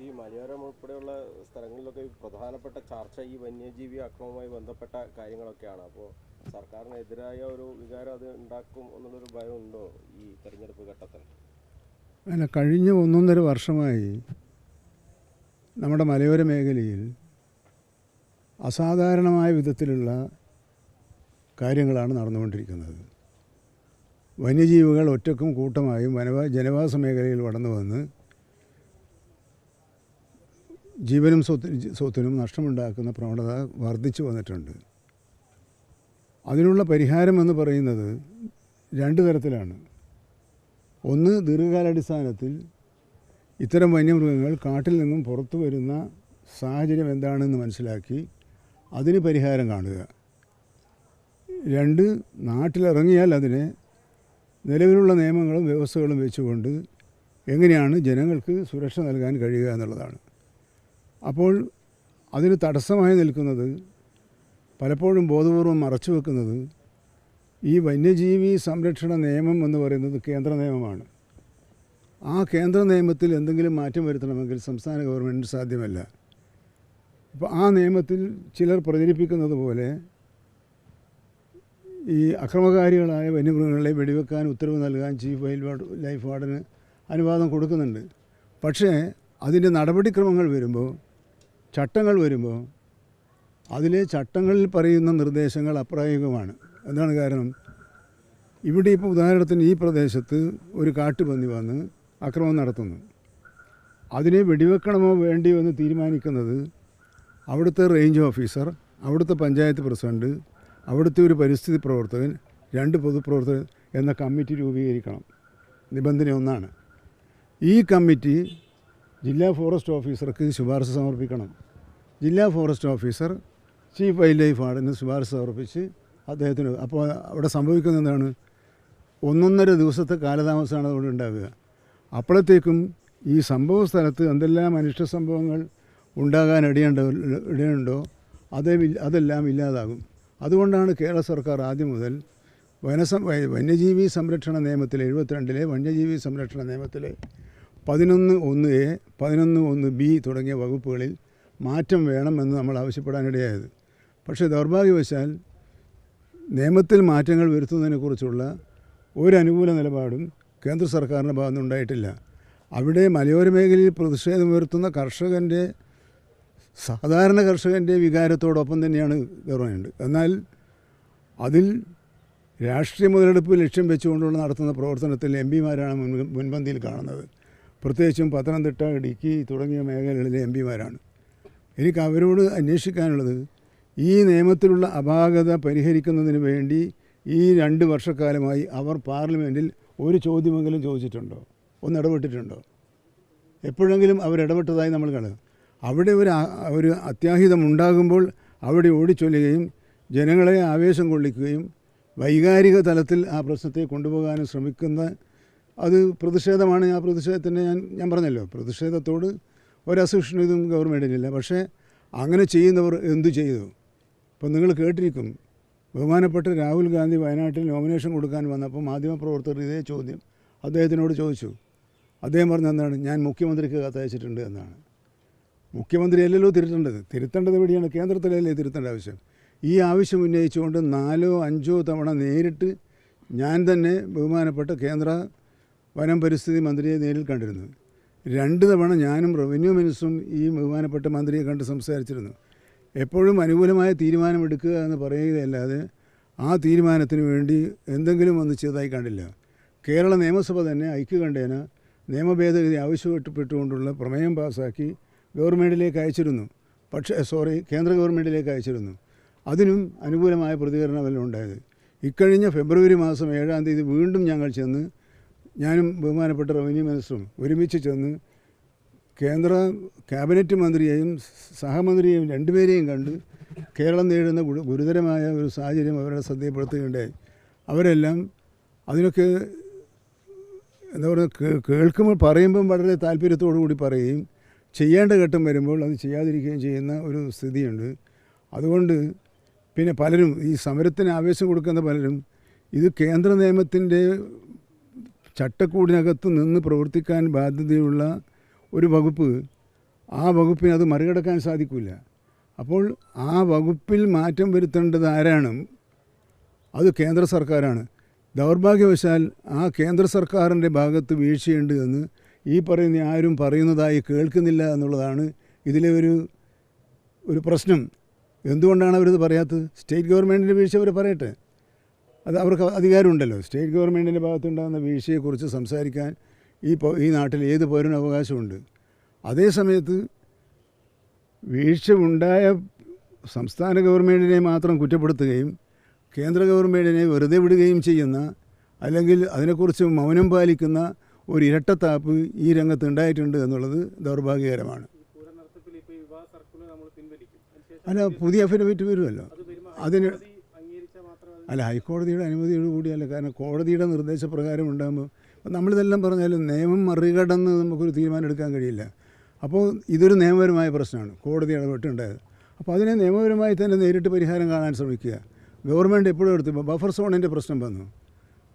ഈ മലയോരം ഉൾപ്പെടെയുള്ള സ്ഥലങ്ങളിലൊക്കെ പ്രധാനപ്പെട്ട ചർച്ച ഈ വന്യജീവി ആക്രമണവുമായി ബന്ധപ്പെട്ട കാര്യങ്ങളൊക്കെയാണ്. അപ്പോൾ സർക്കാരിനെതിരായ ഒരു വികാരം അത് ഉണ്ടാക്കും എന്നുള്ളൊരു ഭയമുണ്ടോ ഈ തെരഞ്ഞെടുപ്പ് ഘട്ടത്തിൽ? അല്ല, കഴിഞ്ഞ 1.5 വർഷമായി നമ്മുടെ മലയോര മേഖലയിൽ അസാധാരണമായ വിധത്തിലുള്ള കാര്യങ്ങളാണ് നടന്നുകൊണ്ടിരിക്കുന്നത്. വന്യജീവികൾ ഒറ്റക്കും കൂട്ടമായും ജനവാസ മേഖലയിൽ കടന്നു വന്ന് ജീവനും സ്വത്തിനും നഷ്ടമുണ്ടാക്കുന്ന പ്രവണത വർദ്ധിച്ചു വന്നിട്ടുണ്ട്. അതിനുള്ള പരിഹാരം എന്ന് പറയുന്നത് 2 തരത്തിലാണ്. ഒന്ന്, ദീർഘകാലാടിസ്ഥാനത്തിൽ ഇത്തരം വന്യമൃഗങ്ങൾ കാട്ടിൽ നിന്നും പുറത്തു വരുന്ന സാഹചര്യം എന്താണെന്ന് മനസ്സിലാക്കി അതിന് പരിഹാരം കാണുക. 2, നാട്ടിലിറങ്ങിയാൽ അതിനെ നിലവിലുള്ള നിയമങ്ങളും വ്യവസ്ഥകളും വെച്ചുകൊണ്ട് എങ്ങനെയാണ് ജനങ്ങൾക്ക് സുരക്ഷ നൽകാൻ കഴിയുക എന്നുള്ളതാണ്. അപ്പോൾ അതിന് തടസ്സമായി നിൽക്കുന്നത്, പലപ്പോഴും ബോധപൂർവം മറച്ചു വെക്കുന്നത്, ഈ വന്യജീവി സംരക്ഷണ നിയമം എന്ന് പറയുന്നത് കേന്ദ്ര നിയമമാണ്. ആ കേന്ദ്ര നിയമത്തിൽ എന്തെങ്കിലും മാറ്റം വരുത്തണമെങ്കിൽ സംസ്ഥാന ഗവൺമെൻറ് സാധ്യമല്ല. അപ്പോൾ ആ നിയമത്തിൽ ചിലർ പ്രചരിപ്പിക്കുന്നത് പോലെ ഈ അക്രമകാരികളായ വന്യമൃഗങ്ങളെ വെടിവെക്കാൻ ഉത്തരവ് നൽകാൻ ചീഫ് വൈൽഡ് ലൈഫ് വാർഡന് അനുവാദം കൊടുക്കുന്നുണ്ട്. പക്ഷേ അതിൻ്റെ നടപടിക്രമങ്ങൾ വരുമ്പോൾ, ചട്ടങ്ങൾ വരുമ്പോൾ അതിലെ ചട്ടങ്ങളിൽ പറയുന്ന നിർദ്ദേശങ്ങൾ അപ്രായോഗികമാണ്. എന്താണ് കാരണം? ഇവിടെ ഇപ്പോൾ ഉദാഹരണത്തിന് ഈ പ്രദേശത്ത് ഒരു കാട്ടുപന്നി വന്ന് അക്രമം നടത്തുന്നു. അതിനെ വെടിവെക്കണമോ വേണ്ടിയോ എന്ന് തീരുമാനിക്കുന്നത് അവിടുത്തെ റേഞ്ച് ഓഫീസർ, അവിടുത്തെ പഞ്ചായത്ത് പ്രസിഡൻറ്റ്, അവിടുത്തെ ഒരു പരിസ്ഥിതി പ്രവർത്തകൻ, 2 പൊതുപ്രവർത്തകർ എന്ന കമ്മിറ്റി രൂപീകരിക്കണം. നിബന്ധന 1. ഈ കമ്മിറ്റി ജില്ലാ ഫോറസ്റ്റ് ഓഫീസർക്ക് ശുപാർശ സമർപ്പിക്കണം. ജില്ലാ forest officer chief wildlife വാർഡന് ശുപാർശ സമർപ്പിച്ച് അദ്ദേഹത്തിന്, അപ്പോൾ അവിടെ സംഭവിക്കുന്നത് എന്താണ്? 1.5 ദിവസത്തെ കാലതാമസമാണ് അതുകൊണ്ട് ഉണ്ടാകുക. അപ്പോഴത്തേക്കും ഈ സംഭവ സ്ഥലത്ത് എന്തെല്ലാം അനിഷ്ട സംഭവങ്ങൾ ഉണ്ടാകാൻ ഇടയുണ്ടോ അതെല്ലാം ഇല്ലാതാകും. അതുകൊണ്ടാണ് കേരള സർക്കാർ ആദ്യം മുതൽ വന്യജീവി സംരക്ഷണ നിയമത്തിലെ 72 വന്യജീവി സംരക്ഷണ നിയമത്തിലെ 11(1)(a), 11(1)(b) തുടങ്ങിയ വകുപ്പുകളിൽ മാറ്റം വേണമെന്ന് നമ്മൾ ആവശ്യപ്പെടാനിടയായത്. പക്ഷേ ദൗർഭാഗ്യവശാൽ നിയമത്തിൽ മാറ്റങ്ങൾ വരുത്തുന്നതിനെക്കുറിച്ചുള്ള ഒരു അനുകൂല നിലപാടും കേന്ദ്ര സർക്കാരിൻ്റെ ഭാഗത്തുനിന്ന് ഉണ്ടായിട്ടില്ല. അവിടെ മലയോര മേഖലയിൽ പ്രതിഷേധമുയർത്തുന്ന സാധാരണ കർഷകൻ്റെ വികാരത്തോടൊപ്പം തന്നെയാണ് ഗവൺമെൻറ്. എന്നാൽ അതിൽ രാഷ്ട്രീയ മുതലെടുപ്പ് ലക്ഷ്യം വെച്ചുകൊണ്ടുള്ള നടത്തുന്ന പ്രവർത്തനത്തിൽ എംപിമാരാണ് മുൻപന്തിയിൽ കാണുന്നത്. പ്രത്യേകിച്ചും പത്തനംതിട്ട, ഇടുക്കി തുടങ്ങിയ മേഖലകളിലെ എംപിമാരാണ്. എനിക്ക് അവരോട് അന്വേഷിക്കാനുള്ളത്, ഈ നിയമത്തിലുള്ള അപാകത പരിഹരിക്കുന്നതിന് വേണ്ടി ഈ 2 വർഷക്കാലമായി അവർ പാർലമെൻറ്റിൽ ഒരു ചോദ്യമെങ്കിലും ചോദിച്ചിട്ടുണ്ടോ? ഒന്ന് ഇടപെട്ടിട്ടുണ്ടോ? എപ്പോഴെങ്കിലും അവരിടപെട്ടതായി നമ്മൾ കാണുക. അവിടെ ഒരു അത്യാഹിതമുണ്ടാകുമ്പോൾ അവിടെ ഓടിച്ചൊല്ലുകയും ജനങ്ങളെ ആവേശം കൊള്ളിക്കുകയും വൈകാരിക തലത്തിൽ ആ പ്രശ്നത്തെ കൊണ്ടുപോകാനും ശ്രമിക്കുന്ന അത് പ്രതിഷേധമാണ്. ആ പ്രതിഷേധത്തിന് ഞാൻ പറഞ്ഞല്ലോ, പ്രതിഷേധത്തോട് ഒരസഹിഷ്ണുതയും ഗവൺമെൻറ്റിനില്ല. പക്ഷേ അങ്ങനെ ചെയ്യുന്നവർ എന്തു ചെയ്തു? ഇപ്പം നിങ്ങൾ കേട്ടിരിക്കും, ബഹുമാനപ്പെട്ട രാഹുൽ ഗാന്ധി വയനാട്ടിൽ നോമിനേഷൻ കൊടുക്കാൻ വന്നപ്പോൾ മാധ്യമപ്രവർത്തകർ ഇതേ ചോദ്യം അദ്ദേഹത്തിനോട് ചോദിച്ചു. അദ്ദേഹം പറഞ്ഞത് എന്താണ്? ഞാൻ മുഖ്യമന്ത്രിക്ക് കത്തയച്ചിട്ടുണ്ട് എന്നാണ്. മുഖ്യമന്ത്രിയല്ലല്ലോ തിരുത്തേണ്ടത് എവിടെയാണ്? കേന്ദ്രത്തിലല്ലേ തിരുത്തേണ്ട ആവശ്യം. ഈ ആവശ്യം ഉന്നയിച്ചുകൊണ്ട് 4-5 തവണ നേരിട്ട് ഞാൻ തന്നെ ബഹുമാനപ്പെട്ട കേന്ദ്ര വനം പരിസ്ഥിതി മന്ത്രിയെ നേരിൽ കണ്ടിരുന്നു. 2 തവണ ഞാനും റവന്യൂ മിനിസ്റ്ററും ഈ ബഹുമാനപ്പെട്ട മന്ത്രിയെ കണ്ട് സംസാരിച്ചിരുന്നു. എപ്പോഴും അനുകൂലമായ തീരുമാനമെടുക്കുക എന്ന് പറയുകയല്ലാതെ ആ തീരുമാനത്തിന് വേണ്ടി എന്തെങ്കിലും ഒന്ന് ചെയ്തതായി കണ്ടില്ല. കേരള നിയമസഭ തന്നെ ഐക്യകണ്ഠേന നിയമഭേദഗതി ആവശ്യപ്പെട്ടുകൊണ്ടുള്ള പ്രമേയം പാസ്സാക്കി ഗവൺമെൻറ്റിലേക്ക് അയച്ചിരുന്നു. കേന്ദ്ര ഗവൺമെൻറ്റിലേക്ക് അയച്ചിരുന്നു. അതിനും അനുകൂലമായ പ്രതികരണമല്ല ഉണ്ടായത്. ഇക്കഴിഞ്ഞ ഫെബ്രുവരി മാസം 7-ാം തീയതി വീണ്ടും ഞങ്ങൾ ചെന്ന്, ഞാനും ബഹുമാനപ്പെട്ട റവന്യൂ മിനിസ്റ്ററും ഒരുമിച്ച് ചെന്ന് കേന്ദ്ര ക്യാബിനറ്റ് മന്ത്രിയെയും സഹമന്ത്രിയെയും 2 പേരെയും കണ്ട് കേരളം നേരിടുന്ന ഗുരുതരമായ ഒരു സാഹചര്യം അവരുടെ ശ്രദ്ധയിൽപ്പെടുത്തുകയുണ്ടായി. അവരെല്ലാം അതിനൊക്കെ എന്താ പറയുക, കേൾക്കുമ്പോൾ പറയുമ്പം വളരെ താല്പര്യത്തോടു കൂടി പറയുകയും ചെയ്യേണ്ട ഘട്ടം വരുമ്പോൾ അത് ചെയ്യാതിരിക്കുകയും ചെയ്യുന്ന ഒരു സ്ഥിതിയുണ്ട്. അതുകൊണ്ട് പിന്നെ പലരും ഈ സമരത്തിന് ആവേശം കൊടുക്കുന്ന പലരും ഇത് കേന്ദ്ര നിയമത്തിൻ്റെ ചട്ടക്കൂടിനകത്ത് നിന്ന് പ്രവർത്തിക്കാൻ ബാധ്യതയുള്ള ഒരു വകുപ്പ് ആ വകുപ്പിന് അത് മറികടക്കാൻ സാധിക്കില്ല. അപ്പോൾ ആ വകുപ്പിൽ മാറ്റം വരുത്തേണ്ടത് ആരാണ്? അത് കേന്ദ്ര സർക്കാരാണ്. ദൗർഭാഗ്യവശാൽ ആ കേന്ദ്ര സർക്കാരിൻ്റെ ഭാഗത്ത് വീഴ്ചയുണ്ട് എന്ന് ഈ പറയുന്ന ആരും പറയുന്നതായി കേൾക്കുന്നില്ല എന്നുള്ളതാണ് ഇതിലെ ഒരു പ്രശ്നം. എന്തുകൊണ്ടാണ് അവരിത് പറയാത്തത്? സ്റ്റേറ്റ് ഗവൺമെൻറ്റിൻ്റെ വീഴ്ച അവർ പറയട്ടെ, അത് അവർക്ക് അധികാരമുണ്ടല്ലോ. സ്റ്റേറ്റ് ഗവൺമെൻറ്റിൻ്റെ ഭാഗത്തുണ്ടാകുന്ന വീഴ്ചയെക്കുറിച്ച് സംസാരിക്കാൻ ഈ നാട്ടിൽ ഏത് പൗരനും അവകാശമുണ്ട്. അതേസമയത്ത് വീഴ്ച ഉണ്ടായ സംസ്ഥാന ഗവൺമെൻറ്റിനെ മാത്രം കുറ്റപ്പെടുത്തുകയും കേന്ദ്ര ഗവൺമെൻറ്റിനെ വെറുതെ വിടുകയും ചെയ്യുന്ന, അല്ലെങ്കിൽ അതിനെക്കുറിച്ച് മൗനം പാലിക്കുന്ന ഒരു ഇരട്ടത്താപ്പ് ഈ രംഗത്ത് ഉണ്ടായിട്ടുണ്ട് എന്നുള്ളത് ദൗർഭാഗ്യകരമാണ്. അല്ല, പുതിയ അഫിഡവിറ്റ് വരുമല്ലോ അതിന്. അല്ല, ഹൈക്കോടതിയുടെ അനുമതിയോടുകൂടിയല്ല. കാരണം കോടതിയുടെ നിർദ്ദേശപ്രകാരം ഉണ്ടാകുമ്പോൾ നമ്മളിതെല്ലാം പറഞ്ഞാലും നിയമം മറികടന്ന് നമുക്കൊരു തീരുമാനം എടുക്കാൻ കഴിയില്ല. അപ്പോൾ ഇതൊരു നിയമപരമായ പ്രശ്നമാണ്, കോടതി ഇടപെട്ടുണ്ടായത്. അപ്പോൾ അതിനെ നിയമപരമായി തന്നെ നേരിട്ട് പരിഹാരം കാണാൻ ശ്രമിക്കുക. ഗവൺമെൻറ് എപ്പോഴും എടുത്തു. ഇപ്പോൾ ബഫർ സോണിൻ്റെ പ്രശ്നം വന്നു,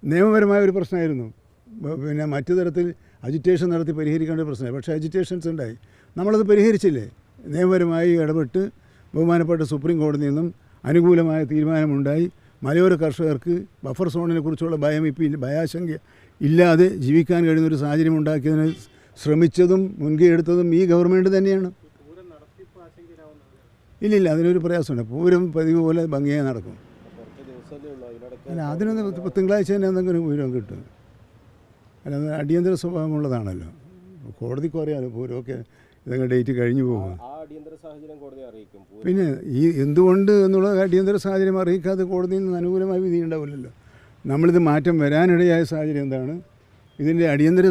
നിയമപരമായ ഒരു പ്രശ്നമായിരുന്നു. പിന്നെ മറ്റു തരത്തിൽ അജിറ്റേഷൻ നടത്തി പരിഹരിക്കേണ്ട പ്രശ്നമായി. പക്ഷേ അജിറ്റേഷൻസ് ഉണ്ടായി, നമ്മളത് പരിഹരിച്ചില്ലേ? നിയമപരമായി ഇടപെട്ട് ബഹുമാനപ്പെട്ട സുപ്രീം കോടതിയിൽ നിന്നും അനുകൂലമായ തീരുമാനമുണ്ടായി. മലയോര കർഷകർക്ക് ബഫർ സോണിനെ കുറിച്ചുള്ള ഭയാശങ്ക ഇല്ലാതെ ജീവിക്കാൻ കഴിയുന്നൊരു സാഹചര്യം ഉണ്ടാക്കിയതിന് ശ്രമിച്ചതും മുൻകൈ എടുത്തതും ഈ ഗവൺമെൻറ് തന്നെയാണ്. ഇല്ലില്ല, അതിനൊരു പ്രയാസമുണ്ട്. പൂരം പതിവ് പോലെ ഭംഗിയായി നടക്കും. അല്ല, അതിനൊന്ന് തിങ്കളാഴ്ച തന്നെ എന്തെങ്കിലും പൂരം കിട്ടും. അല്ല, അത് അടിയന്തര സ്വഭാവമുള്ളതാണല്ലോ. കോടതിക്ക് അറിയാമല്ലോ പൂരമൊക്കെ ഇതങ്ങനെ ഡേറ്റ് കഴിഞ്ഞു പോകും. പിന്നെ ഈ എന്തുകൊണ്ട് എന്നുള്ള അടിയന്തര സാഹചര്യം അറിയിക്കാതെ കോടതിയിൽ നിന്ന് അനുകൂലമായ വിധി ഉണ്ടാവില്ലല്ലോ. നമ്മളിത് മാറ്റം വരാനിടയായ സാഹചര്യം എന്താണ്, ഇതിൻ്റെ അടിയന്തര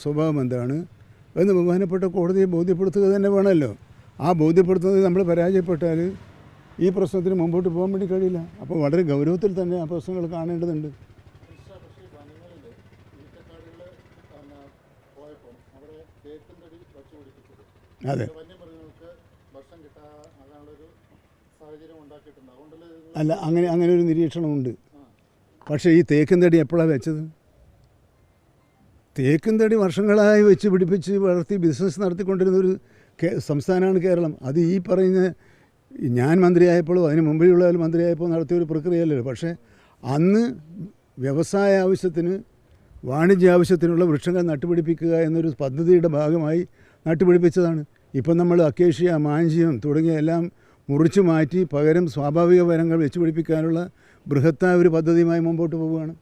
സ്വഭാവം എന്താണ് എന്ന് ബഹുമാനപ്പെട്ട കോടതിയെ ബോധ്യപ്പെടുത്തുക തന്നെ വേണമല്ലോ. ആ ബോധ്യപ്പെടുത്തുന്നത് നമ്മൾ പരാജയപ്പെട്ടാൽ ഈ പ്രശ്നത്തിന് മുമ്പോട്ട് പോകാൻ വേണ്ടി കഴിയില്ല. അപ്പോൾ വളരെ ഗൗരവത്തിൽ തന്നെ ആ പ്രശ്നങ്ങൾ കാണേണ്ടതുണ്ട്. അതെ, അല്ല, അങ്ങനെ ഒരു നിരീക്ഷണമുണ്ട്. പക്ഷേ ഈ തേക്കിൻ തടി എപ്പോഴാണ് വെച്ചത്? തേക്കിൻ തടി വർഷങ്ങളായി വെച്ച് പിടിപ്പിച്ച് വളർത്തി ബിസിനസ് നടത്തിക്കൊണ്ടിരുന്നൊരു സംസ്ഥാനമാണ് കേരളം. അത് ഈ പറയുന്ന ഞാൻ മന്ത്രിയായപ്പോഴോ അതിന് മുമ്പിലുള്ള മന്ത്രിയായപ്പോൾ നടത്തിയൊരു പ്രക്രിയയല്ലല്ലോ. പക്ഷേ അന്ന് വ്യവസായ ആവശ്യത്തിന്, വാണിജ്യ ആവശ്യത്തിനുള്ള വൃക്ഷങ്ങൾ നട്ടുപിടിപ്പിക്കുക എന്നൊരു പദ്ധതിയുടെ ഭാഗമായി നട്ടുപിടിപ്പിച്ചതാണ്. ഇപ്പം നമ്മൾ അക്കേഷ്യ, മാഞ്ചിയം തുടങ്ങിയ എല്ലാം മുറിച്ചു മാറ്റി പകരം സ്വാഭാവിക മരങ്ങൾ വെച്ച് പിടിപ്പിക്കാനുള്ള ബൃഹത്തായ ഒരു പദ്ധതിയുമായി മുമ്പോട്ട് പോവുകയാണ്.